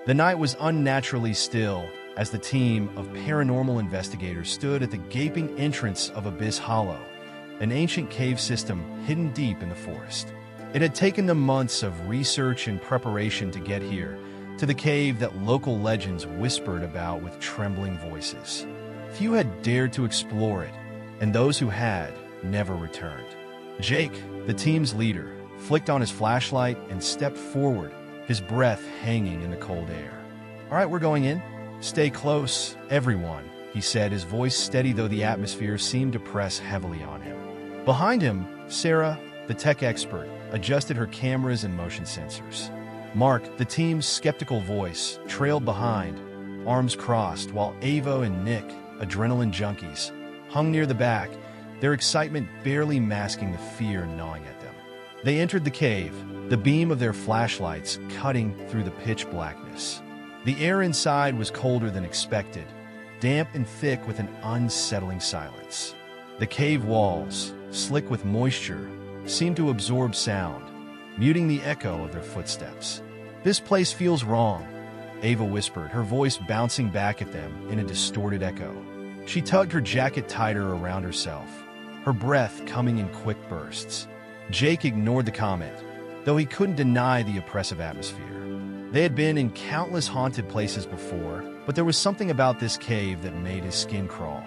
The night was unnaturally still as the team of paranormal investigators stood at the gaping entrance of Abyss Hollow, an ancient cave system hidden deep in the forest. It had taken them months of research and preparation to get here, to the cave that local legends whispered about with trembling voices. Few had dared to explore it, and those who had never returned. Jake, the team's leader, flicked on his flashlight and stepped forward, his breath hanging in the cold air. "All right, we're going in. Stay close, everyone," he said, his voice steady though the atmosphere seemed to press heavily on him. Behind him, Sarah, the tech expert, adjusted her cameras and motion sensors. Mark, the team's skeptical voice, trailed behind, arms crossed, while Ava and Nick, adrenaline junkies, hung near the back, their excitement barely masking the fear gnawing at them. They entered the cave, the beam of their flashlights cutting through the pitch blackness. The air inside was colder than expected, damp and thick with an unsettling silence. The cave walls, slick with moisture, seemed to absorb sound, muting the echo of their footsteps. "This place feels wrong," Ava whispered, her voice bouncing back at them in a distorted echo. She tugged her jacket tighter around herself, her breath coming in quick bursts. Jake ignored the comment, though he couldn't deny the oppressive atmosphere. They had been in countless haunted places before, but there was something about this cave that made his skin crawl.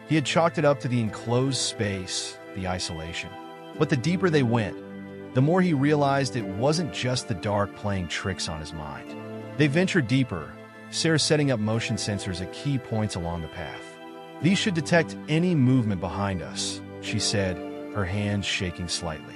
He had chalked it up to the enclosed space, the isolation. But the deeper they went, the more he realized it wasn't just the dark playing tricks on his mind. They ventured deeper, Sarah setting up motion sensors at key points along the path. "These should detect any movement behind us," she said, her hands shaking slightly.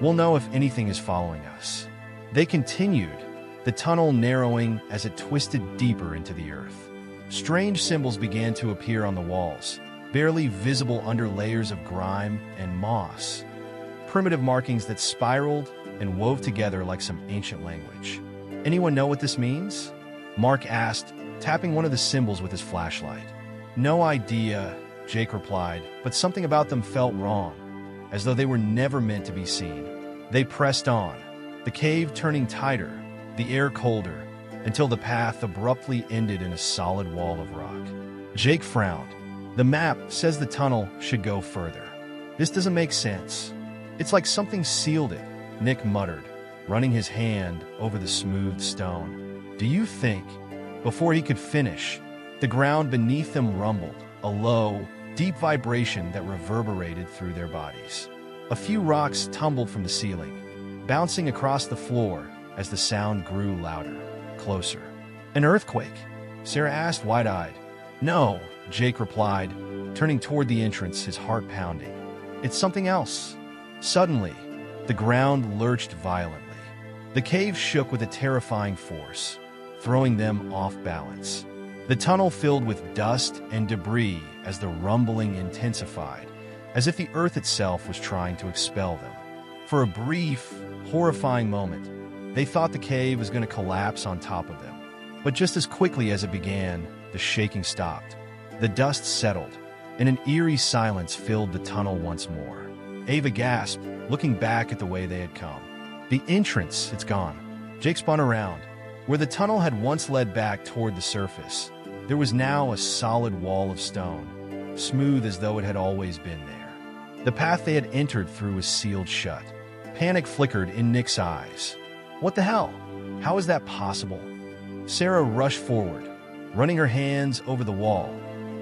"We'll know if anything is following us." They continued, the tunnel narrowing as it twisted deeper into the earth. Strange symbols began to appear on the walls, barely visible under layers of grime and moss. Primitive markings that spiraled and wove together like some ancient language. "Anyone know what this means?" Mark asked, tapping one of the symbols with his flashlight. "No idea," Jake replied, but something about them felt wrong, as though they were never meant to be seen. They pressed on, the cave turning tighter, the air colder, until the path abruptly ended in a solid wall of rock. Jake frowned. "The map says the tunnel should go further. This doesn't make sense. It's like something sealed it," Nick muttered, running his hand over the smooth stone. "Do you think?" Before he could finish, the ground beneath them rumbled, a low, deep vibration that reverberated through their bodies. A few rocks tumbled from the ceiling, bouncing across the floor as the sound grew louder, closer. "An earthquake?" Sarah asked, wide-eyed. "No," Jake replied, turning toward the entrance, his heart pounding. "It's something else." Suddenly, the ground lurched violently. The cave shook with a terrifying force, throwing them off balance. The tunnel filled with dust and debris as the rumbling intensified, as if the earth itself was trying to expel them. For a brief, horrifying moment, they thought the cave was going to collapse on top of them. But just as quickly as it began, the shaking stopped. The dust settled, and an eerie silence filled the tunnel once more. Ava gasped, looking back at the way they had come. "The entrance, it's gone." Jake spun around. Where the tunnel had once led back toward the surface, there was now a solid wall of stone, smooth as though it had always been there. The path they had entered through was sealed shut. Panic flickered in Nick's eyes. "What the hell? How is that possible?" Sarah rushed forward, running her hands over the wall,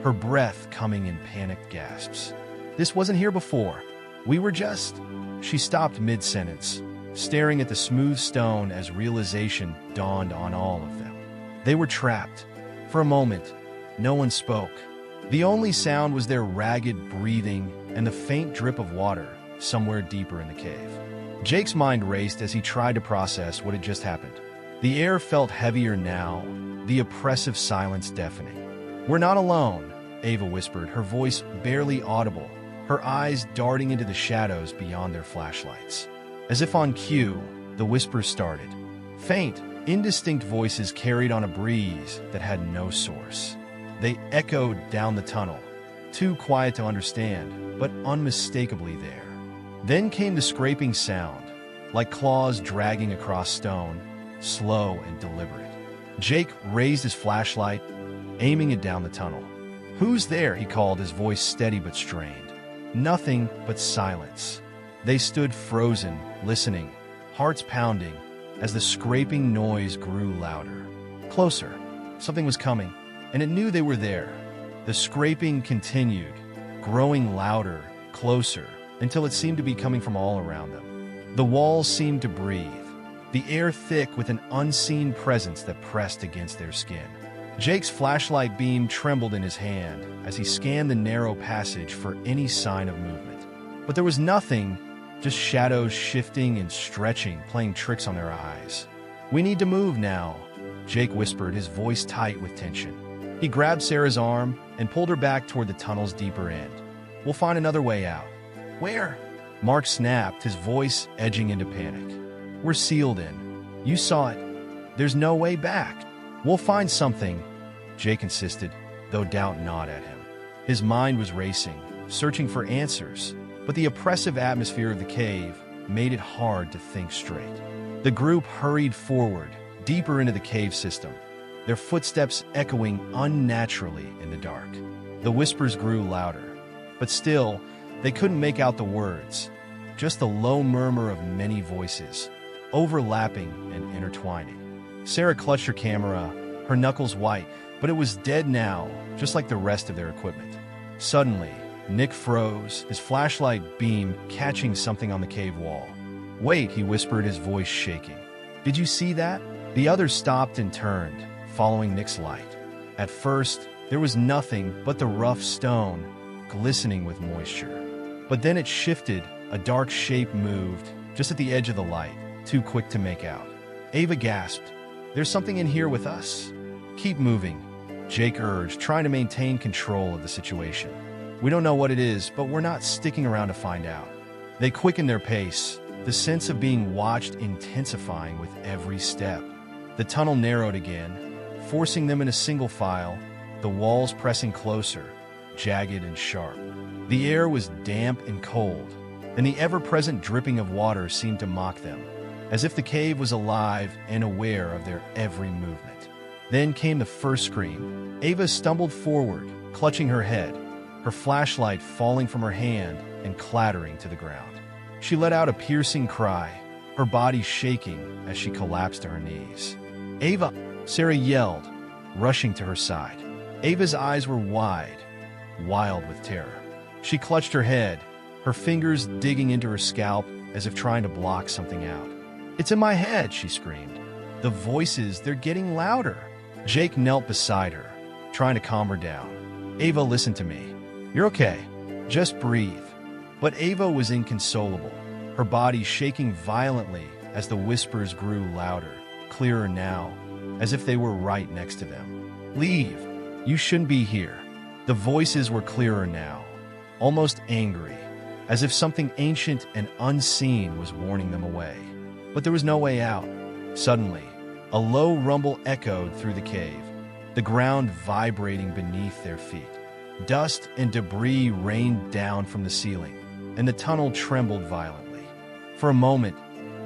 her breath coming in panicked gasps. "This wasn't here before. We were just..." She stopped mid-sentence, staring at the smooth stone as realization dawned on all of them. They were trapped. For a moment, no one spoke. The only sound was their ragged breathing and the faint drip of water somewhere deeper in the cave. Jake's mind raced as he tried to process what had just happened. The air felt heavier now, the oppressive silence deafening. "We're not alone," Ava whispered, her voice barely audible, her eyes darting into the shadows beyond their flashlights. As if on cue, the whispers started. Faint, indistinct voices carried on a breeze that had no source. They echoed down the tunnel, too quiet to understand, but unmistakably there. Then came the scraping sound, like claws dragging across stone, slow and deliberate. Jake raised his flashlight, aiming it down the tunnel. "Who's there?" he called, his voice steady but strained. Nothing but silence. They stood frozen, listening, hearts pounding, as the scraping noise grew louder. Closer. Something was coming, and it knew they were there. The scraping continued, growing louder, closer, until it seemed to be coming from all around them. The walls seemed to breathe, the air thick with an unseen presence that pressed against their skin. Jake's flashlight beam trembled in his hand as he scanned the narrow passage for any sign of movement. But there was nothing, just shadows shifting and stretching, playing tricks on their eyes. "We need to move now," Jake whispered, his voice tight with tension. He grabbed Sarah's arm and pulled her back toward the tunnel's deeper end. "We'll find another way out." "Where?" Mark snapped, his voice edging into panic. "We're sealed in. You saw it. There's no way back." "We'll find something," Jake insisted, though doubt gnawed at him. His mind was racing, searching for answers, but the oppressive atmosphere of the cave made it hard to think straight. The group hurried forward, deeper into the cave system, their footsteps echoing unnaturally in the dark. The whispers grew louder, but still, they couldn't make out the words, just the low murmur of many voices, overlapping and intertwining. Sarah clutched her camera, her knuckles white, but it was dead now, just like the rest of their equipment. Suddenly, Nick froze, his flashlight beam catching something on the cave wall. "Wait," he whispered, his voice shaking. "Did you see that?" The others stopped and turned, following Nick's light. At first, there was nothing but the rough stone, glistening with moisture. But then it shifted, a dark shape moved, just at the edge of the light, too quick to make out. Ava gasped, "There's something in here with us." "Keep moving," Jake urged, trying to maintain control of the situation. "We don't know what it is, but we're not sticking around to find out." They quickened their pace, the sense of being watched intensifying with every step. The tunnel narrowed again, forcing them in a single file, the walls pressing closer, jagged and sharp. The air was damp and cold, and the ever-present dripping of water seemed to mock them, as if the cave was alive and aware of their every movement. Then came the first scream. Ava stumbled forward, clutching her head, her flashlight falling from her hand and clattering to the ground. She let out a piercing cry, her body shaking as she collapsed to her knees. "Ava!" Sarah yelled, rushing to her side. Ava's eyes were wide, wild with terror. She clutched her head, her fingers digging into her scalp as if trying to block something out. "It's in my head," she screamed. "The voices, they're getting louder." Jake knelt beside her, trying to calm her down. "Ava, listen to me. You're okay. Just breathe." But Ava was inconsolable, her body shaking violently as the whispers grew louder, clearer now, as if they were right next to them. "Leave. You shouldn't be here." The voices were clearer now, almost angry, as if something ancient and unseen was warning them away. But there was no way out. Suddenly, a low rumble echoed through the cave, the ground vibrating beneath their feet. Dust and debris rained down from the ceiling, and the tunnel trembled violently. For a moment,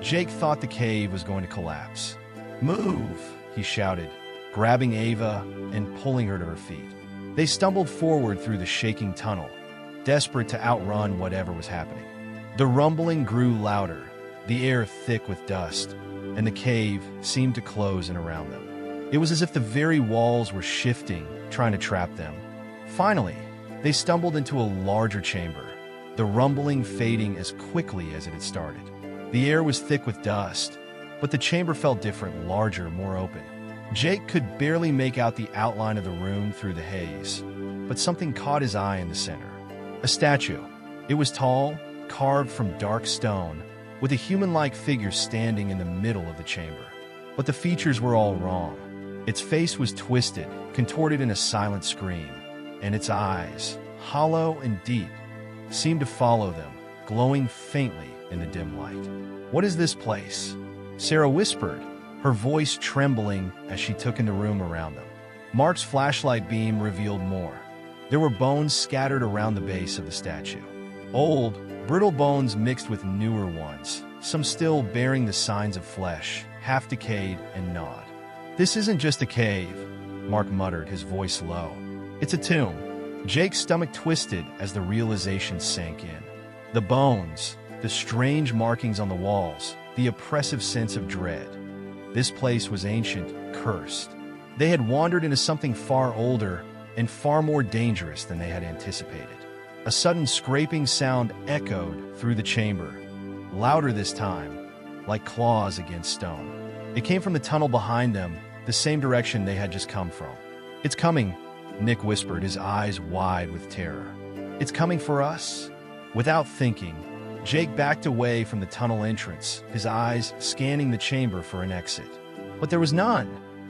Jake thought the cave was going to collapse. "Move!" he shouted, grabbing Ava and pulling her to her feet. They stumbled forward through the shaking tunnel, desperate to outrun whatever was happening. The rumbling grew louder, the air thick with dust, and the cave seemed to close in around them. It was as if the very walls were shifting, trying to trap them. Finally, they stumbled into a larger chamber, the rumbling fading as quickly as it had started. The air was thick with dust, but the chamber felt different, larger, more open. Jake could barely make out the outline of the room through the haze, but something caught his eye in the center. A statue. It was tall, carved from dark stone, with a human-like figure standing in the middle of the chamber. But the features were all wrong. Its face was twisted, contorted in a silent scream, and its eyes, hollow and deep, seemed to follow them, glowing faintly in the dim light. "What is this place?" Sarah whispered, her voice trembling as she took in the room around them. Mark's flashlight beam revealed more. There were bones scattered around the base of the statue. Old, brittle bones mixed with newer ones, some still bearing the signs of flesh, half decayed and gnawed. "This isn't just a cave," Mark muttered, his voice low. "It's a tomb." Jake's stomach twisted as the realization sank in. The bones, the strange markings on the walls, the oppressive sense of dread. This place was ancient, cursed. They had wandered into something far older and far more dangerous than they had anticipated. A sudden scraping sound echoed through the chamber, louder this time, like claws against stone. It came from the tunnel behind them, the same direction they had just come from. "It's coming," Nick whispered, his eyes wide with terror. "It's coming for us?" Without thinking, Jake backed away from the tunnel entrance, his eyes scanning the chamber for an exit. But there was none.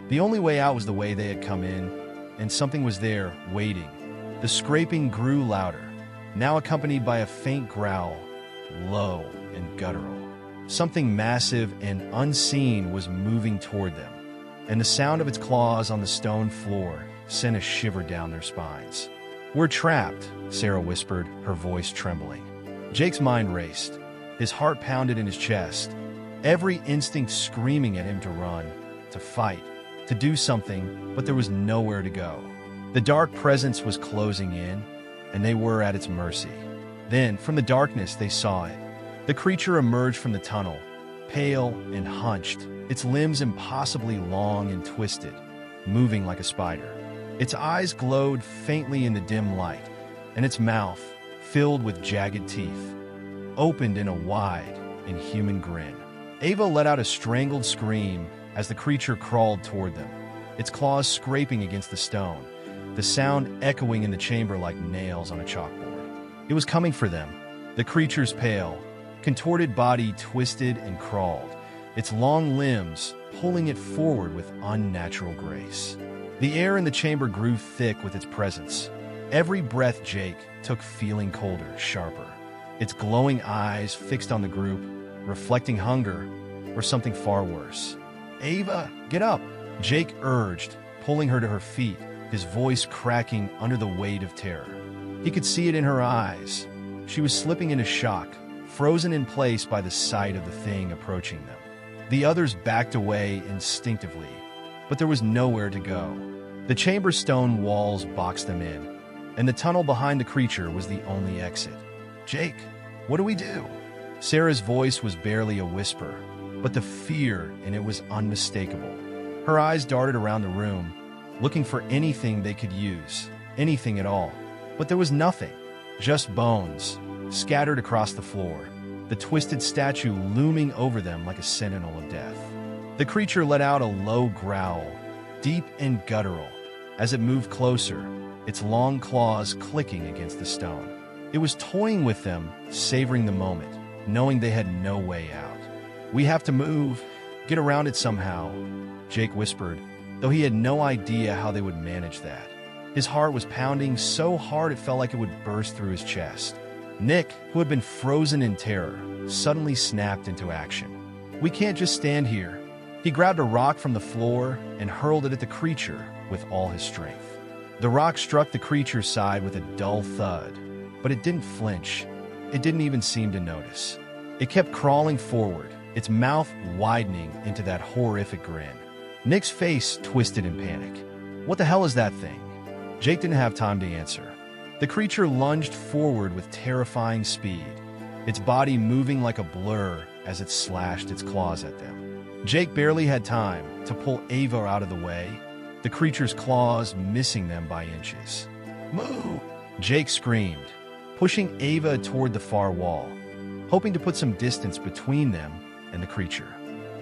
The only way out was the way they had come in, and something was there, waiting. The scraping grew louder, now accompanied by a faint growl, low and guttural. Something massive and unseen was moving toward them, and the sound of its claws on the stone floor sent a shiver down their spines. "We're trapped," Sarah whispered, her voice trembling. Jake's mind raced. His heart pounded in his chest, every instinct screaming at him to run, to fight, to do something, but there was nowhere to go. The dark presence was closing in, and they were at its mercy. Then, from the darkness, they saw it. The creature emerged from the tunnel, pale and hunched, its limbs impossibly long and twisted, moving like a spider. Its eyes glowed faintly in the dim light, and its mouth, filled with jagged teeth, opened in a wide, inhuman grin. Ava let out a strangled scream as the creature crawled toward them, its claws scraping against the stone, the sound echoing in the chamber like nails on a chalkboard. It was coming for them. The creature's pale, contorted body twisted and crawled, its long limbs pulling it forward with unnatural grace. The air in the chamber grew thick with its presence. Every breath Jake took feeling colder, sharper, its glowing eyes fixed on the group, reflecting hunger or something far worse. "Ava, get up!" Jake urged, pulling her to her feet, his voice cracking under the weight of terror. He could see it in her eyes. She was slipping into shock, frozen in place by the sight of the thing approaching them. The others backed away instinctively, but there was nowhere to go. The chamber's stone walls boxed them in, and the tunnel behind the creature was the only exit. "Jake, what do we do?" Sarah's voice was barely a whisper, but the fear in it was unmistakable. Her eyes darted around the room, looking for anything they could use, anything at all. But there was nothing, just bones, scattered across the floor, the twisted statue looming over them like a sentinel of death. The creature let out a low growl, deep and guttural, as it moved closer, its long claws clicking against the stone. It was toying with them, savoring the moment, knowing they had no way out. "We have to move, get around it somehow," Jake whispered, though he had no idea how they would manage that. His heart was pounding so hard it felt like it would burst through his chest. Nick, who had been frozen in terror, suddenly snapped into action. "We can't just stand here." He grabbed a rock from the floor and hurled it at the creature with all his strength. The rock struck the creature's side with a dull thud, but it didn't flinch. It didn't even seem to notice. It kept crawling forward, its mouth widening into that horrific grin. Nick's face twisted in panic. "What the hell is that thing?" Jake didn't have time to answer. The creature lunged forward with terrifying speed, its body moving like a blur as it slashed its claws at them. Jake barely had time to pull Ava out of the way, the creature's claws missing them by inches. "Move!" Jake screamed, pushing Ava toward the far wall, hoping to put some distance between them and the creature.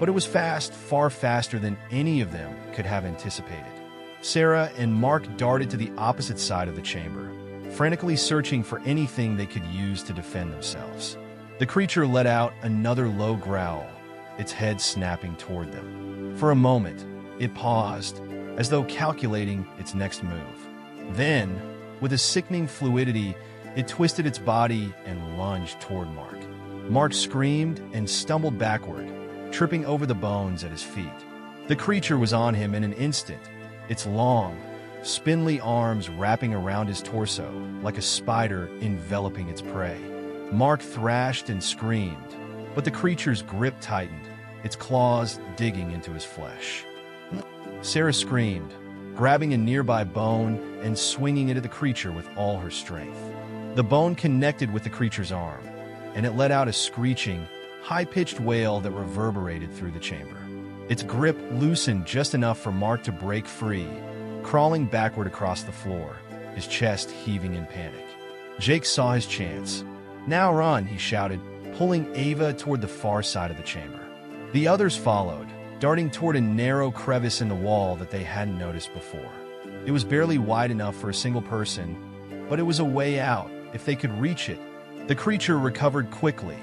But it was fast, far faster than any of them could have anticipated. Sarah and Mark darted to the opposite side of the chamber, frantically searching for anything they could use to defend themselves. The creature let out another low growl, its head snapping toward them. For a moment, it paused, as though calculating its next move. Then, with a sickening fluidity, it twisted its body and lunged toward Mark. Mark screamed and stumbled backward, tripping over the bones at his feet. The creature was on him in an instant, its long, spindly arms wrapping around his torso like a spider enveloping its prey. Mark thrashed and screamed, but the creature's grip tightened, its claws digging into his flesh. Sarah screamed, grabbing a nearby bone and swinging it at the creature with all her strength. The bone connected with the creature's arm, and it let out a screeching, high-pitched wail that reverberated through the chamber. Its grip loosened just enough for Mark to break free, crawling backward across the floor, his chest heaving in panic. Jake saw his chance. "Now run," he shouted, pulling Ava toward the far side of the chamber. The others followed, darting toward a narrow crevice in the wall that they hadn't noticed before. It was barely wide enough for a single person, but it was a way out if they could reach it. The creature recovered quickly,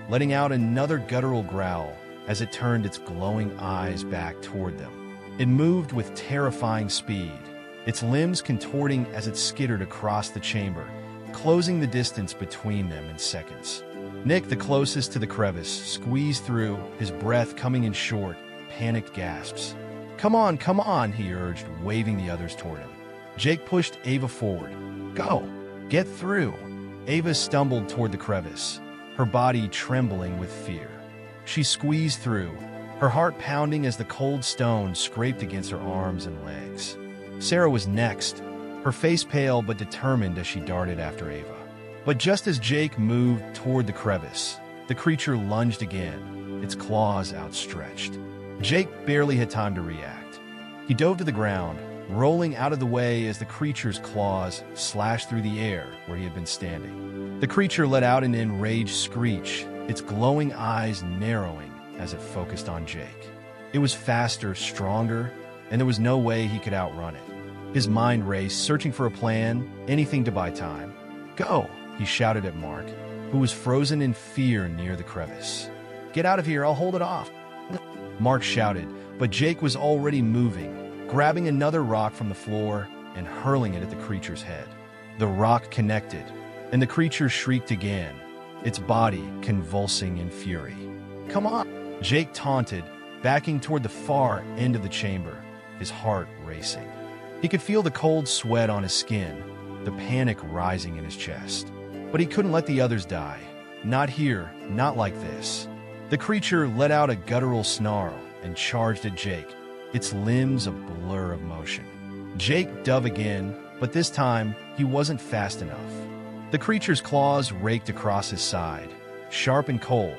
letting out another guttural growl as it turned its glowing eyes back toward them. It moved with terrifying speed, its limbs contorting as it skittered across the chamber, closing the distance between them in seconds. Nick, the closest to the crevice, squeezed through, his breath coming in short, panicked gasps. Come on, he urged, waving the others toward him. Jake pushed Ava forward. Go! Get through! Ava stumbled toward the crevice, her body trembling with fear. She squeezed through, her heart pounding as the cold stone scraped against her arms and legs. Sarah was next, her face pale but determined as she darted after Ava. But just as Jake moved toward the crevice, the creature lunged again, its claws outstretched. Jake barely had time to react. He dove to the ground, rolling out of the way as the creature's claws slashed through the air where he had been standing. The creature let out an enraged screech, its glowing eyes narrowing as it focused on Jake. It was faster, stronger, and there was no way he could outrun it. His mind raced, searching for a plan, anything to buy time. Go! He shouted at Mark, who was frozen in fear near the crevice. Get out of here, I'll hold it off. Mark shouted, but Jake was already moving, grabbing another rock from the floor and hurling it at the creature's head. The rock connected, and the creature shrieked again, its body convulsing in fury. Come on! Jake taunted, backing toward the far end of the chamber, his heart racing. He could feel the cold sweat on his skin, the panic rising in his chest. But he couldn't let the others die. Not here, not like this. The creature let out a guttural snarl and charged at Jake, its limbs a blur of motion. Jake dove again, but this time he wasn't fast enough. The creature's claws raked across his side, sharp and cold,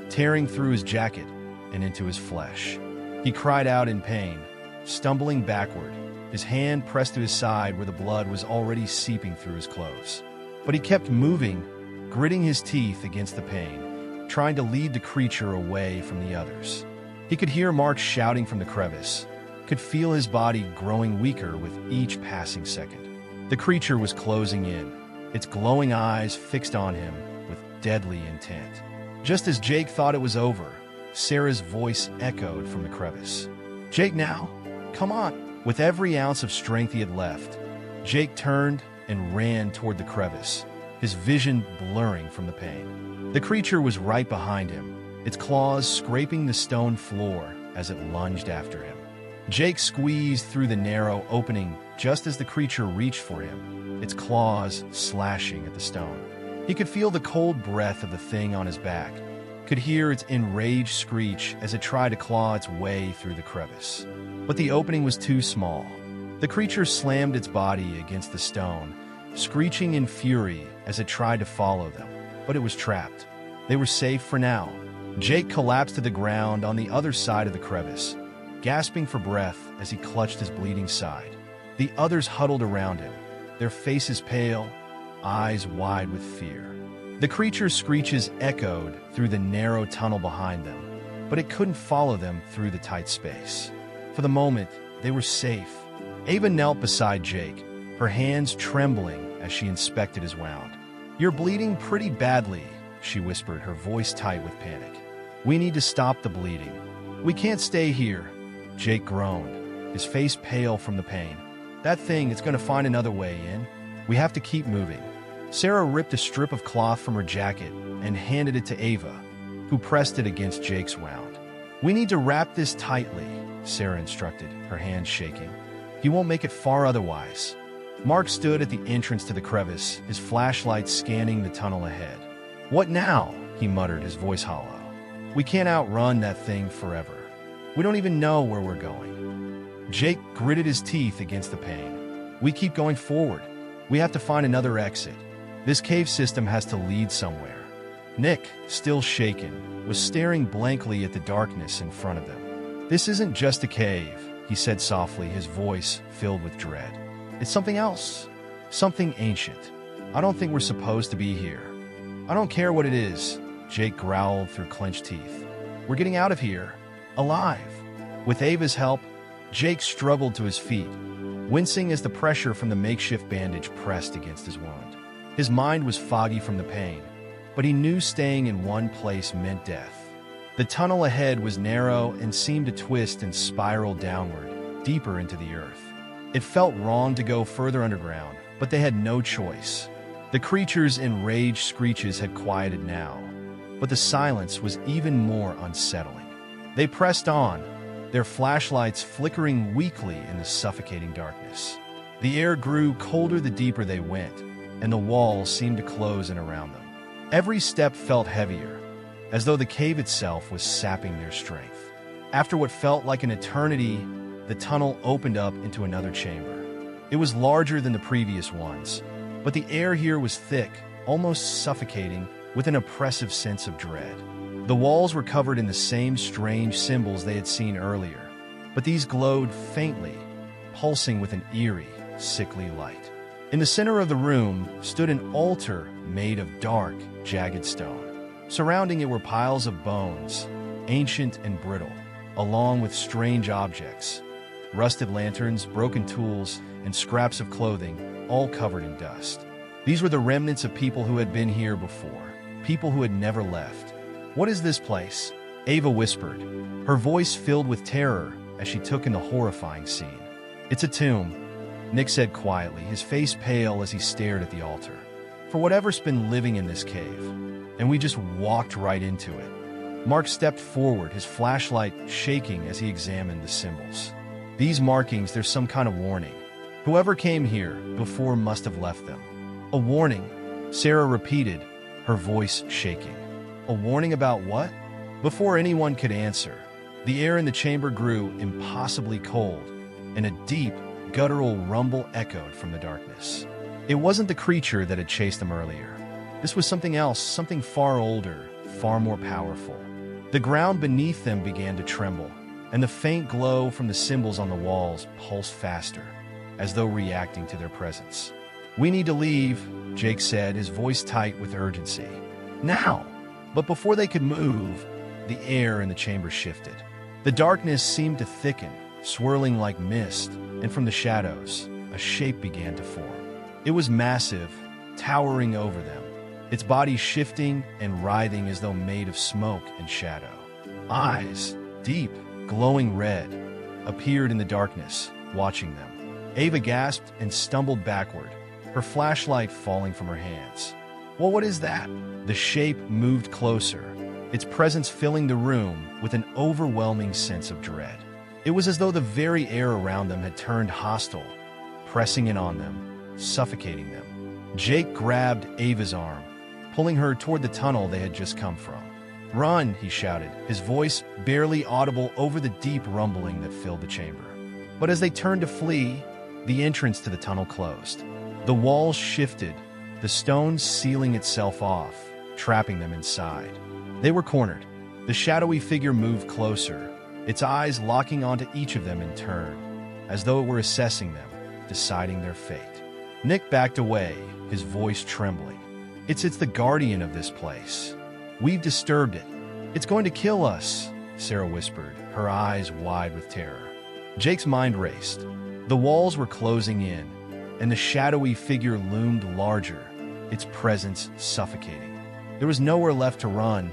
tearing through his jacket and into his flesh. He cried out in pain, stumbling backward, his hand pressed to his side where the blood was already seeping through his clothes. But he kept moving, gritting his teeth against the pain, trying to lead the creature away from the others. He could hear Mark shouting from the crevice, could feel his body growing weaker with each passing second. The creature was closing in, its glowing eyes fixed on him with deadly intent. Just as Jake thought it was over, Sarah's voice echoed from the crevice. Jake now? Come on! With every ounce of strength he had left, Jake turned and ran toward the crevice, his vision blurring from the pain. The creature was right behind him, its claws scraping the stone floor as it lunged after him. Jake squeezed through the narrow opening just as the creature reached for him, its claws slashing at the stone. He could feel the cold breath of the thing on his back, could hear its enraged screech as it tried to claw its way through the crevice. But the opening was too small. The creature slammed its body against the stone, screeching in fury as it tried to follow them, but it was trapped. They were safe for now. Jake collapsed to the ground on the other side of the crevice, gasping for breath as he clutched his bleeding side. The others huddled around him, their faces pale, eyes wide with fear. The creature's screeches echoed through the narrow tunnel behind them, but it couldn't follow them through the tight space. For the moment, they were safe. Ava knelt beside Jake, her hands trembling as she inspected his wound. You're bleeding pretty badly, she whispered, her voice tight with panic. We need to stop the bleeding. We can't stay here, Jake groaned, his face pale from the pain. That thing is going to find another way in. We have to keep moving. Sarah ripped a strip of cloth from her jacket and handed it to Ava, who pressed it against Jake's wound. We need to wrap this tightly, Sarah instructed, her hands shaking. He won't make it far otherwise. Mark stood at the entrance to the crevice, his flashlight scanning the tunnel ahead. What now? He muttered, his voice hollow. We can't outrun that thing forever. We don't even know where we're going. Jake gritted his teeth against the pain. We keep going forward. We have to find another exit. This cave system has to lead somewhere. Nick, still shaken, was staring blankly at the darkness in front of them. This isn't just a cave, he said softly, his voice filled with dread. It's something else. Something ancient. I don't think we're supposed to be here. I don't care what it is, Jake growled through clenched teeth. We're getting out of here. Alive. With Ava's help, Jake struggled to his feet, wincing as the pressure from the makeshift bandage pressed against his wound. His mind was foggy from the pain, but he knew staying in one place meant death. The tunnel ahead was narrow and seemed to twist and spiral downward, deeper into the earth. It felt wrong to go further underground, but they had no choice. The creature's enraged screeches had quieted now, but the silence was even more unsettling. They pressed on, their flashlights flickering weakly in the suffocating darkness. The air grew colder the deeper they went, and the walls seemed to close in around them. Every step felt heavier, as though the cave itself was sapping their strength. After what felt like an eternity, the tunnel opened up into another chamber. It was larger than the previous ones, but the air here was thick, almost suffocating, with an oppressive sense of dread. The walls were covered in the same strange symbols they had seen earlier, but these glowed faintly, pulsing with an eerie, sickly light. In the center of the room stood an altar made of dark, jagged stone. Surrounding it were piles of bones, ancient and brittle, along with strange objects, rusted lanterns, broken tools, and scraps of clothing, all covered in dust. These were the remnants of people who had been here before, people who had never left. What is this place? Ava whispered, her voice filled with terror as she took in the horrifying scene. It's a tomb, Nick said quietly, his face pale as he stared at the altar. For whatever's been living in this cave, and we just walked right into it. Mark stepped forward, his flashlight shaking as he examined the symbols. These markings, there's some kind of warning. Whoever came here before must have left them. A warning, Sarah repeated, her voice shaking. A warning about what? Before anyone could answer, the air in the chamber grew impossibly cold, and a deep, guttural rumble echoed from the darkness. It wasn't the creature that had chased them earlier. This was something else, something far older, far more powerful. The ground beneath them began to tremble, and the faint glow from the symbols on the walls pulsed faster, as though reacting to their presence. We need to leave, Jake said, his voice tight with urgency. Now! But before they could move, the air in the chamber shifted. The darkness seemed to thicken, swirling like mist, and from the shadows, a shape began to form. It was massive, towering over them, its body shifting and writhing as though made of smoke and shadow. Eyes, deep, glowing red, appeared in the darkness, watching them. Ava gasped and stumbled backward, her flashlight falling from her hands. Well, what is that? The shape moved closer, its presence filling the room with an overwhelming sense of dread. It was as though the very air around them had turned hostile, pressing in on them, suffocating them. Jake grabbed Ava's arm, pulling her toward the tunnel they had just come from. Run, he shouted, his voice barely audible over the deep rumbling that filled the chamber. But as they turned to flee, the entrance to the tunnel closed. The walls shifted, the stone sealing itself off, trapping them inside. They were cornered. The shadowy figure moved closer, its eyes locking onto each of them in turn, as though it were assessing them, deciding their fate. Nick backed away, his voice trembling. It's the guardian of this place. We've disturbed it. It's going to kill us, Sarah whispered, her eyes wide with terror. Jake's mind raced. The walls were closing in, and the shadowy figure loomed larger, its presence suffocating. There was nowhere left to run,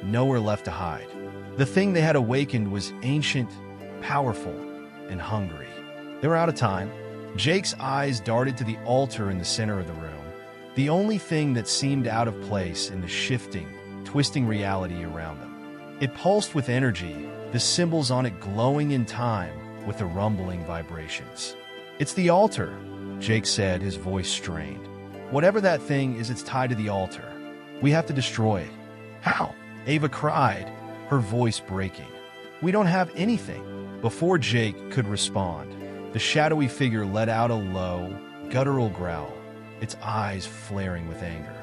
nowhere left to hide. The thing they had awakened was ancient, powerful, and hungry. They were out of time. Jake's eyes darted to the altar in the center of the room, the only thing that seemed out of place in the shifting, twisting reality around them. It pulsed with energy, the symbols on it glowing in time with the rumbling vibrations. It's the altar, Jake said, his voice strained. Whatever that thing is, it's tied to the altar. We have to destroy it. How? Ava cried, her voice breaking. We don't have anything. Before Jake could respond, the shadowy figure let out a low, guttural growl, its eyes flaring with anger.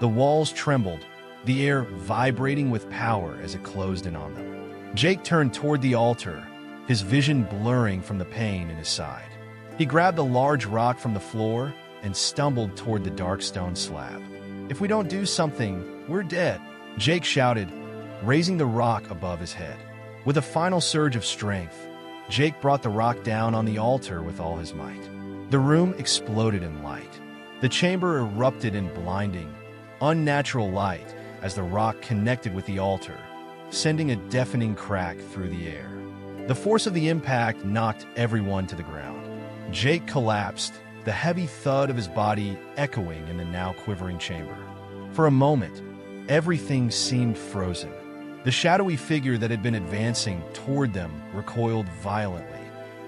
The walls trembled, the air vibrating with power as it closed in on them. Jake turned toward the altar, his vision blurring from the pain in his side. He grabbed a large rock from the floor and stumbled toward the dark stone slab. "If we don't do something, we're dead," Jake shouted, raising the rock above his head. With a final surge of strength, Jake brought the rock down on the altar with all his might. The room exploded in light. The chamber erupted in blinding, unnatural light as the rock connected with the altar, sending a deafening crack through the air. The force of the impact knocked everyone to the ground. Jake collapsed, the heavy thud of his body echoing in the now quivering chamber. For a moment, everything seemed frozen. The shadowy figure that had been advancing toward them recoiled violently,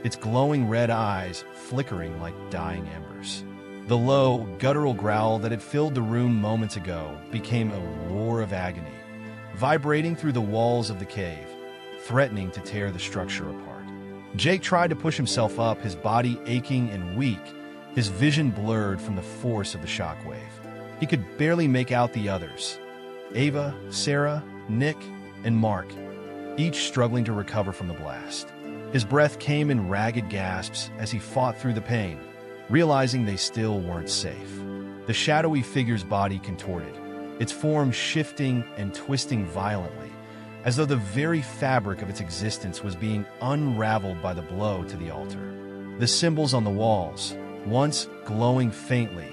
its glowing red eyes flickering like dying embers. The low, guttural growl that had filled the room moments ago became a roar of agony, vibrating through the walls of the cave, threatening to tear the structure apart. Jake tried to push himself up, his body aching and weak, his vision blurred from the force of the shockwave. He could barely make out the others: Ava, Sarah, Nick, and Mark, each struggling to recover from the blast. His breath came in ragged gasps as he fought through the pain, realizing they still weren't safe. The shadowy figure's body contorted, its form shifting and twisting violently, as though the very fabric of its existence was being unraveled by the blow to the altar. The symbols on the walls, once glowing faintly,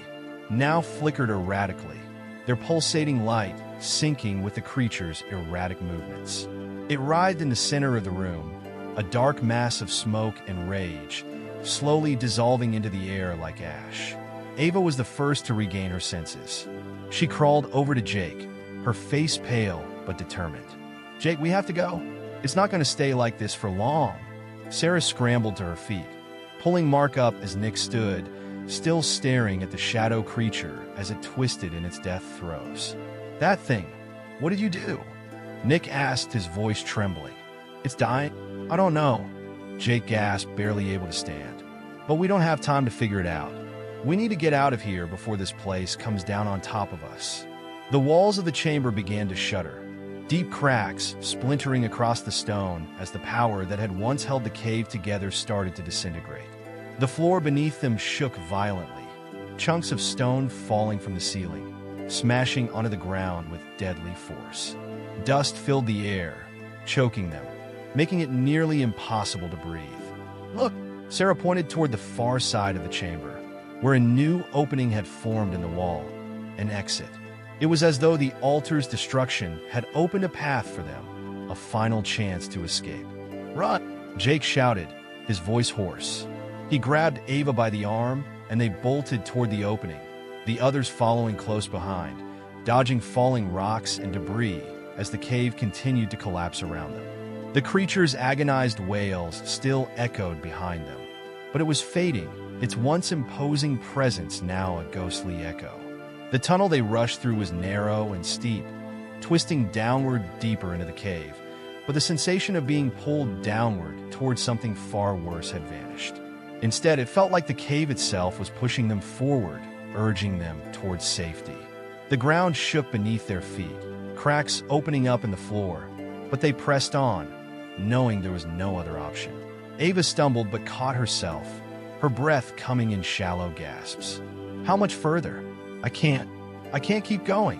now flickered erratically, their pulsating light syncing with the creature's erratic movements. It writhed in the center of the room, a dark mass of smoke and rage, slowly dissolving into the air like ash. Ava was the first to regain her senses. She crawled over to Jake, her face pale but determined. "Jake, we have to go. It's not going to stay like this for long." Sarah scrambled to her feet, pulling Mark up as Nick stood, still staring at the shadow creature as it twisted in its death throes. "That thing, what did you do?" Nick asked, his voice trembling. "It's dying?" "I don't know," Jake gasped, barely able to stand. "But we don't have time to figure it out. We need to get out of here before this place comes down on top of us." The walls of the chamber began to shudder, deep cracks splintering across the stone as the power that had once held the cave together started to disintegrate. The floor beneath them shook violently, chunks of stone falling from the ceiling, smashing onto the ground with deadly force. Dust filled the air, choking them, making it nearly impossible to breathe. "Look!" Sarah pointed toward the far side of the chamber, where a new opening had formed in the wall, an exit. It was as though the altar's destruction had opened a path for them, a final chance to escape. "Run!" Jake shouted, his voice hoarse. He grabbed Ava by the arm, and they bolted toward the opening, the others following close behind, dodging falling rocks and debris as the cave continued to collapse around them. The creature's agonized wails still echoed behind them, but it was fading, its once imposing presence now a ghostly echo. The tunnel they rushed through was narrow and steep, twisting downward deeper into the cave, but the sensation of being pulled downward towards something far worse had vanished. Instead, it felt like the cave itself was pushing them forward, urging them towards safety. The ground shook beneath their feet, cracks opening up in the floor, but they pressed on, knowing there was no other option. Ava stumbled but caught herself, her breath coming in shallow gasps. "How much further? I can't keep going.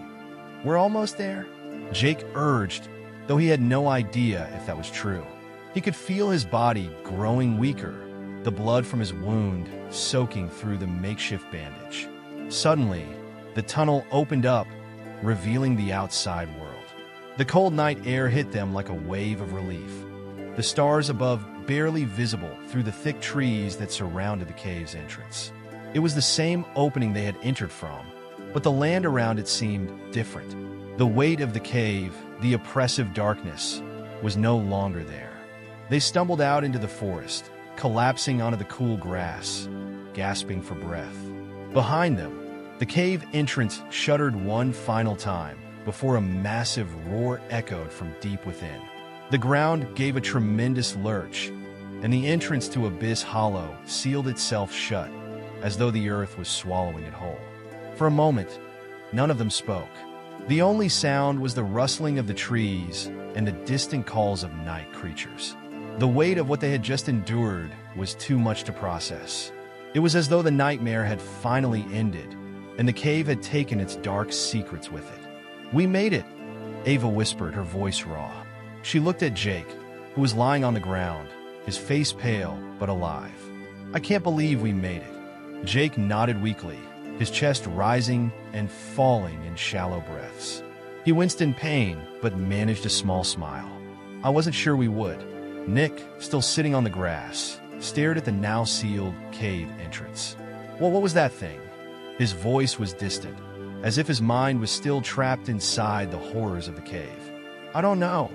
We're almost there," Jake urged, though he had no idea if that was true. He could feel his body growing weaker, the blood from his wound soaking through the makeshift bandage. Suddenly, the tunnel opened up, revealing the outside world. The cold night air hit them like a wave of relief, the stars above barely visible through the thick trees that surrounded the cave's entrance. It was the same opening they had entered from, but the land around it seemed different. The weight of the cave, the oppressive darkness, was no longer there. They stumbled out into the forest, collapsing onto the cool grass, gasping for breath. Behind them, the cave entrance shuddered one final time before a massive roar echoed from deep within. The ground gave a tremendous lurch, and the entrance to Abyss Hollow sealed itself shut, as though the earth was swallowing it whole. For a moment, none of them spoke. The only sound was the rustling of the trees and the distant calls of night creatures. The weight of what they had just endured was too much to process. It was as though the nightmare had finally ended, and the cave had taken its dark secrets with it. "We made it," Ava whispered, her voice raw. She looked at Jake, who was lying on the ground, his face pale but alive. "I can't believe we made it." Jake nodded weakly, his chest rising and falling in shallow breaths. He winced in pain, but managed a small smile. "I wasn't sure we would." Nick, still sitting on the grass, stared at the now-sealed cave entrance. "Well, what was that thing?" His voice was distant, as if his mind was still trapped inside the horrors of the cave. "I don't know,"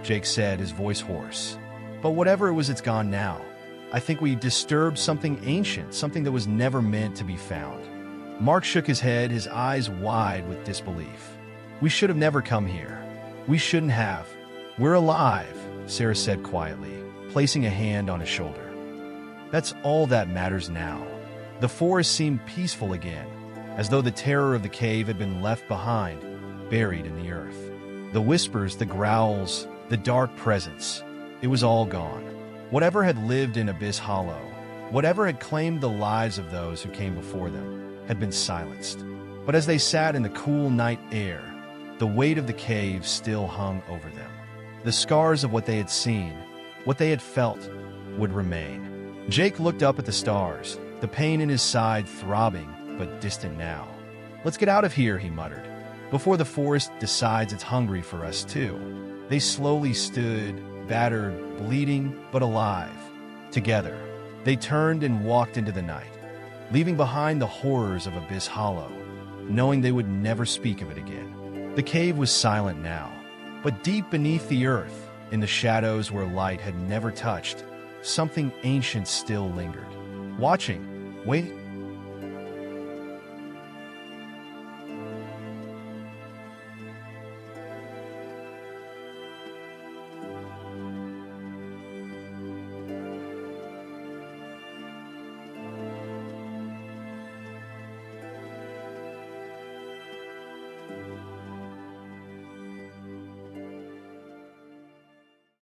Jake said, his voice hoarse. "But whatever it was, it's gone now. I think we disturbed something ancient, something that was never meant to be found." Mark shook his head, his eyes wide with disbelief. "We should have never come here. We shouldn't have." "We're alive," Sarah said quietly, placing a hand on his shoulder. "That's all that matters now." The forest seemed peaceful again, as though the terror of the cave had been left behind, buried in the earth. The whispers, the growls, the dark presence, it was all gone. Whatever had lived in Abyss Hollow, whatever had claimed the lives of those who came before them, had been silenced. But as they sat in the cool night air, the weight of the cave still hung over them. The scars of what they had seen, what they had felt, would remain. Jake looked up at the stars, the pain in his side throbbing but distant now. "Let's get out of here," he muttered, "before the forest decides it's hungry for us too." They slowly stood, battered, bleeding, but alive. Together, they turned and walked into the night, leaving behind the horrors of Abyss Hollow, knowing they would never speak of it again. The cave was silent now, but deep beneath the earth, in the shadows where light had never touched, something ancient still lingered. Watching. "Wait,"